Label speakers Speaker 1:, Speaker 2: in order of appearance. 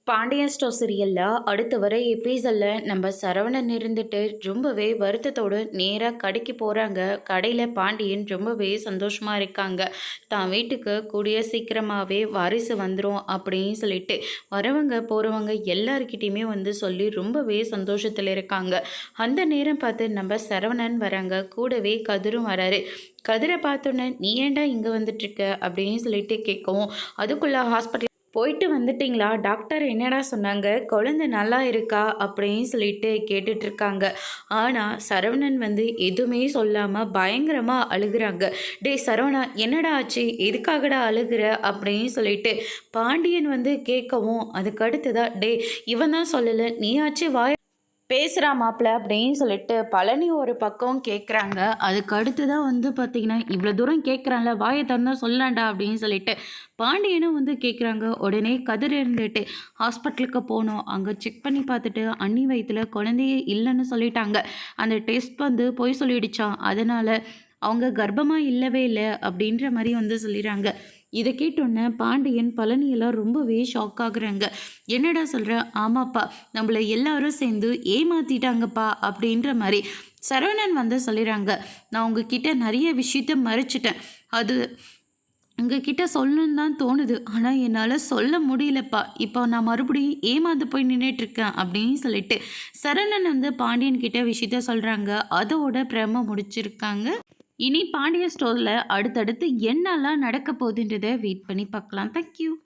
Speaker 1: Pandian store சீரியலில் அடுத்து வர எபிசோடில் நம்ம சரவணன் இருந்துட்டு ரொம்பவே வருத்தத்தோடு நேராக கடைக்கு போகிறாங்க. கடையில் பாண்டியன் ரொம்பவே சந்தோஷமாக இருக்காங்க. தான் வீட்டுக்கு கூடிய சீக்கிரமாகவே வாரிசு வந்துடும் அப்படின்னு சொல்லிட்டு வரவங்க போகிறவங்க எல்லாருக்கிட்டையுமே சொல்லி ரொம்பவே சந்தோஷத்தில் இருக்காங்க. அந்த நேரம் பார்த்து நம்ம சரவணன் வராங்க. கூடவே கதிரும் வராரு. கதிரை பார்த்தோன்னே நீ ஏன்டா இங்கே வந்துட்டுருக்க அப்படின்னு சொல்லிட்டு கேட்கவும், அதுக்குள்ளே ஹாஸ்பிட்டல் போயிட்டு வந்துட்டிங்களா? டாக்டர் என்னடா சொன்னாங்க? குழந்தை நல்லா இருக்கா அப்படின்னு சொல்லிட்டு கேட்டுட்ருக்காங்க. ஆனால் சரவணன் எதுவுமே சொல்லாமல் பயங்கரமாக அழுகிறாங்க. டே சரவணா, என்னடா ஆச்சு? எதுக்காகடா அழுகிற அப்படின்னு சொல்லிட்டு பாண்டியன் கேட்கவும், அதுக்கடுத்து தான் டே இவன் தான் சொல்லலை, நீயாச்சு வாய் பேசுகிறா மாப்பிள்ள அப்படின்னு சொல்லிட்டு பழனி ஒரு பக்கம் கேட்குறாங்க. அதுக்கு அடுத்து தான் பார்த்தீங்கன்னா, இவ்வளோ தூரம் கேட்குறான்ல, வாயை திறந்தா சொல்லலாம்டா அப்படின்னு சொல்லிட்டு பாண்டியனும் கேட்குறாங்க. உடனே கதிர் இருந்துட்டு ஹாஸ்பிட்டலுக்கு போனோம். அங்கே செக் பண்ணி பார்த்துட்டு அண்ணி வயிற்றுல குழந்தையே இல்லைன்னு சொல்லிட்டாங்க. அந்த டெஸ்ட் பொய் சொல்லிடுச்சான். அதனால் அவங்க கர்ப்பமாக இல்லவே இல்லை அப்படின்ற மாதிரி சொல்லிடுறாங்க. இதை கேட்டோன்னே பாண்டியன் பழனியெல்லாம் ரொம்பவே ஷாக் ஆகுறாங்க. என்னடா சொல்கிற? ஆமாப்பா, நம்மளை எல்லாரும் சேர்ந்து ஏமாற்றிட்டாங்கப்பா அப்படின்ற மாதிரி சரவணன் சொல்லிடுறாங்க. நான் உங்ககிட்ட நிறைய விஷயத்த மறைச்சிட்டேன். அது உங்ககிட்ட சொல்லணுன்னு தான் தோணுது, ஆனால் என்னால் சொல்ல முடியலப்பா. இப்போ நான் மறுபடியும் ஏமாந்து போய் நின்றுட்டுருக்கேன் அப்படின்னு சொல்லிட்டு சரவணன் பாண்டியன் கிட்ட விஷயத்த சொல்கிறாங்க. அதோட பிரம முடிச்சிருக்காங்க. இனி பாண்டியன் ஸ்டோரில் அடுத்தடுத்து என்னெல்லாம் நடக்க போகுதுன்றதை வெயிட் பண்ணி பார்க்கலாம். தேங்க்யூ.